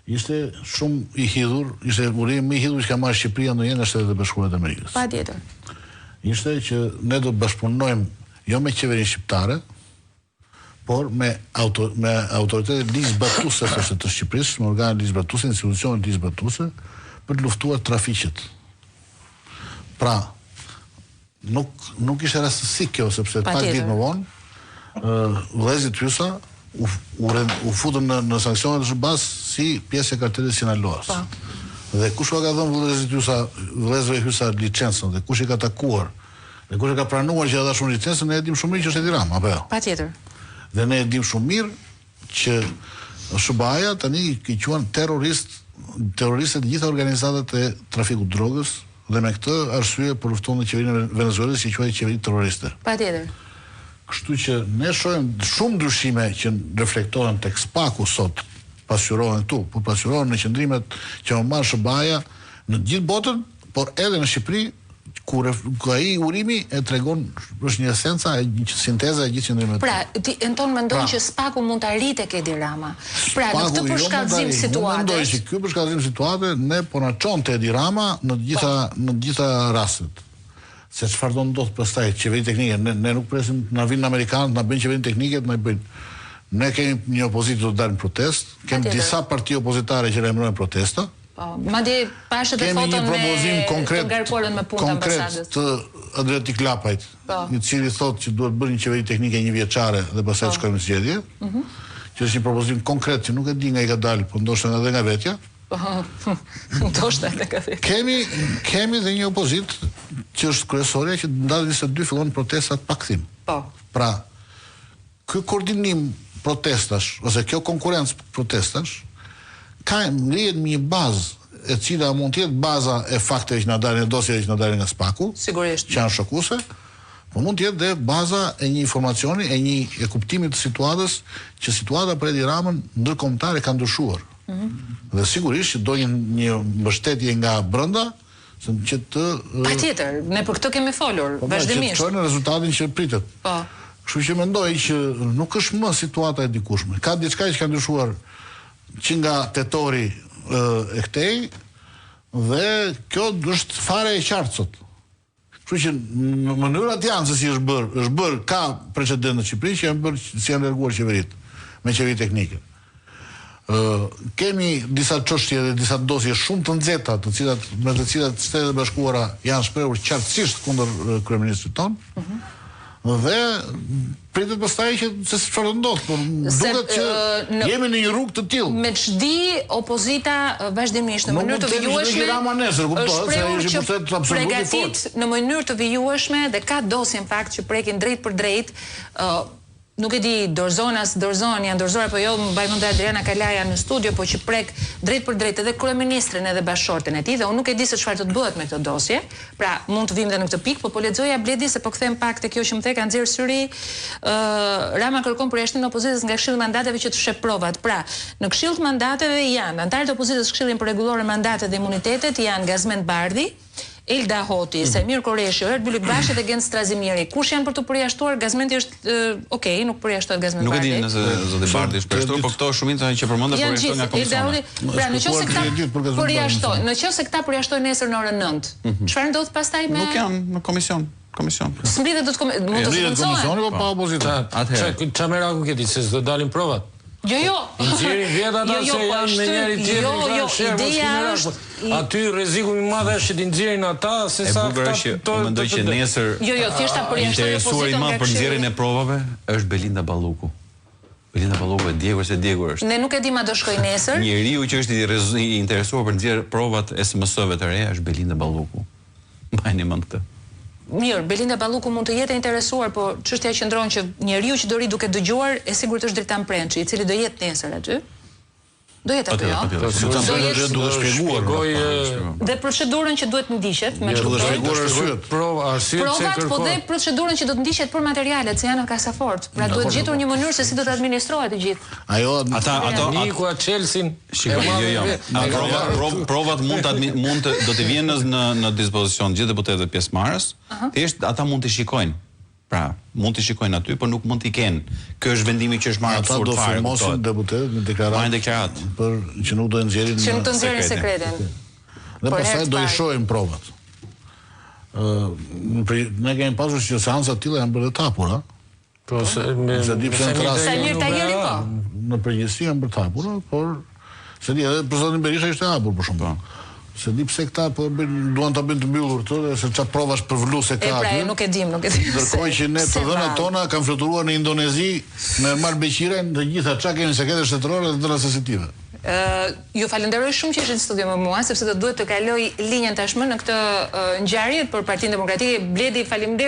ishte shumë i hidhur, ishte urimi më i hidhur që ka marrë Shqipëria ndonjëherë nga Shtetet e Bashkuara të Amerikës. Patjetër. Ishte që ne do të bashkëpunojmë jo me qeverinë shqiptare, por me autoritetet ligjzbatuese të Shqipërisë, me organet ligjzbatuese, institucionet ligjzbatuese, për të luftuar trafiqet. Pra, nuk ishte rastësi kjo, sepse pak ditë më vonë, vëllezërit hysa u futën në sanksionet të SBA-s si pjesë e kartelit Sinaloas. Dhe kush ka dhënë vëllezërve hysa licencën, dhe kush e ka takuar, dhe kush e ka pranuar që ja dha shumë licencën, ne e dim shumë mirë që është Edi Rama, apo jo? Patjetër. Dhe ne e dim shumë mirë që SBA-ja tani i quan terroristët gjitha organizatat e trafikut drogës, dhe me këtë arsye për lufton në qeverinë e Venezuelës që quhet qeveri terroriste. Patjetër. Kështu që ne shohim shumë ndryshime që reflektohen tek SPAK-u sot, pasqyrohen këtu, po pasqyrohen në qendrimet që më marr SBA-ja në gjithë botën, por edhe në Shqipëri, ku ai urimi e tregon është një esenca, një sinteza e gjithë qendrimeve. Pra, ti Anton mendon që SPAK-u mund ta rritë tek Edi Rama. Pra, në këtë përshkallëzim situate. Mendoj që ky përshkallëzim situate ne po na çonte Edi Rama në të gjitha rastet. Se çfarë do ndodh pastaj qeveri teknike, ne nuk presim na vinë amerikanët, na bëjnë qeverin teknike, na bëjnë. Ne kemi një opozitë do të dalë në protestë, kemi disa parti opozitare që lajmërojnë protesta. Madje pashë të foton me të ngarkuarën me punët ambasadës. Të Adriatik Lapajt, i cili thotë që duhet bërë një qeveri teknike 1 vjeçare dhe pastaj shkojmë në zgjedhje. Që është një propozim konkret që nuk e di nga i ka dalë, po ndoshta edhe nga vetja. Ndoshta edhe nga vetja. Kemi dhe një opozitë që është kryesorja që në datë 22 fillon protestat pa kthim. Pra, ky koordinim protestash ose kjo konkurrencë protestash ka ngrihet një bazë e cila mund të jetë baza e fakteve që na dalin në dosjeve që na dalin nga SPAK-u, sigurisht, që janë shokuese, po mund të jetë dhe baza e një informacioni, e kuptimit të situatës, që situata për Edi Ramën ndërkombëtare ka ndryshuar. Dhe sigurisht që do një mbështetje nga brenda, që të patjetër, ne për këtë kemi folur vazhdimisht. Që të çojnë rezultatin që pritet. Kështu që mendoj që nuk është më situata e dikushme. Ka diçka që ka ndryshuar që nga tetori e këtej, dhe kjo është fare e qartë sot. Kështu që në mënyrat janë se si është bërë, ka precedent në Shqipëri që janë bërë si janë larguar qeverit me qeveri teknike. Kemi disa çështje dhe disa dosje shumë të nxehta, me të cilat Shtetet e Bashkuara janë shprehur qartësisht kundër kryeministrit ton. Dhe pritet pastaj që se çfarë do ndodh, por duket që jemi në një rrugë të tillë. Me çdi opozita vazhdimisht në mënyrë të vijueshme përgatit në mënyrë të vijueshme dhe ka dosje në fakt që prekin drejt për drejt. Nuk e di dorëzon janë dorëzuar apo jo, më mbaj mend Adriana Kalaja në studio, po që prek drejt për drejt edhe kryeministrin edhe bashkëshorten e tij, dhe unë nuk e di se çfarë do të bëhet me këtë dosje. Pra, mund të vim dhe në këtë pikë, po lexoja Bledi se po kthem pak te kjo që më the ka nxjerr syri. Rama kërkon përjashtimin e opozitës nga Këshilli i Mandateve që të shep provat. Pra, në Këshill të Mandateve janë anëtarët e opozitës Këshillin përrregullor e mandatet dhe imunitetet, janë Gazmend Bardhi, Elda Hoti, Semir Koreshi, Erbyll Bashi dhe Gent Strazimiri. Kush janë për të përjashtuar? Gazmendi është okay, nuk përjashtohet Gazmend Bardhi. Nuk e di nëse zoti Bardhi është përjashtuar, por këto shumica që përmendën përjashtohen nga komisioni. Pra, nëse këta përjashtojnë nesër në orën 9, çfarë ndodh pastaj me? Nuk janë në komision. Smritet do të mund të komisioni apo pa opozitë. Atëherë, çfarë meraku ke ditë se do dalin provat? Jo. Nxjerrin vjet ata se janë me njëri tjetrin. Ideja është aty rreziku më i madh është që nxjerrin ata se sa ata. Mendoj që nesër thjesht ta përjashtojnë opozitën më për nxjerrjen e provave është Belinda Balluku. Belinda Balluku e djegur se djegur është. Ne nuk e di ma do shkoj nesër. Njeriu që është i interesuar për nxjerr provat e SMS-ve të reja është Belinda Balluku. Mbajini mend këtë. Mirë, Belinda Balluku mund të jetë interesuar, po çështja qëndron që njeriu që do ri duke dëgjuar e sigurt është Dritan Prençi, i cili do jetë nesër aty. Do jetë aty, jo? Duhet shpjeguar. Dhe procedurën që duhet ndiqet, me provat, po dhe procedurën që do të ndiqet për materialet, se janë në kasafort. Pra duhet gjetur një mënyrë se si do të administrohet të gjithë. Ato Niku Chelsin. Provat do të vjenë në dispozicion gjithë deputetëve pjesëmarrës. Thjesht ata mund të shikojnë Pra, mund t'i shikojnë aty, por nuk mund t'i kenë. Ky është vendimi që është marrë ata absurd do fare. firmosin deputetët në Marrin deklaratë deklarat. për që nuk do e nxjerrin Që nuk të nxjerrin sekretin. dhe pastaj do i shohim provat. Ne kemi pasur që seanca të tilla janë bërë të hapura. Po se di pse në rast Samir Tahiri po. në përgjithësi janë bërë të hapura, por se di edhe presidenti Berisha ishte hapur për shembull. Se di pse këta po duan ta bëjnë të mbyllur këtë, se çfarë provash për vluse ka Pra, aty. nuk e dim. Ndërkohë që ne të dhënat tona kanë fluturuar në Indonezi me Malbeqiren, të gjitha çka kemi sekrete shtetërore dhe të sensitive. Ju falenderoj shumë që ishit në studio me mua, sepse do duhet të kaloj linjën tashmë në këtë ngjarje për Partinë Demokratike. Bledi, faleminderit.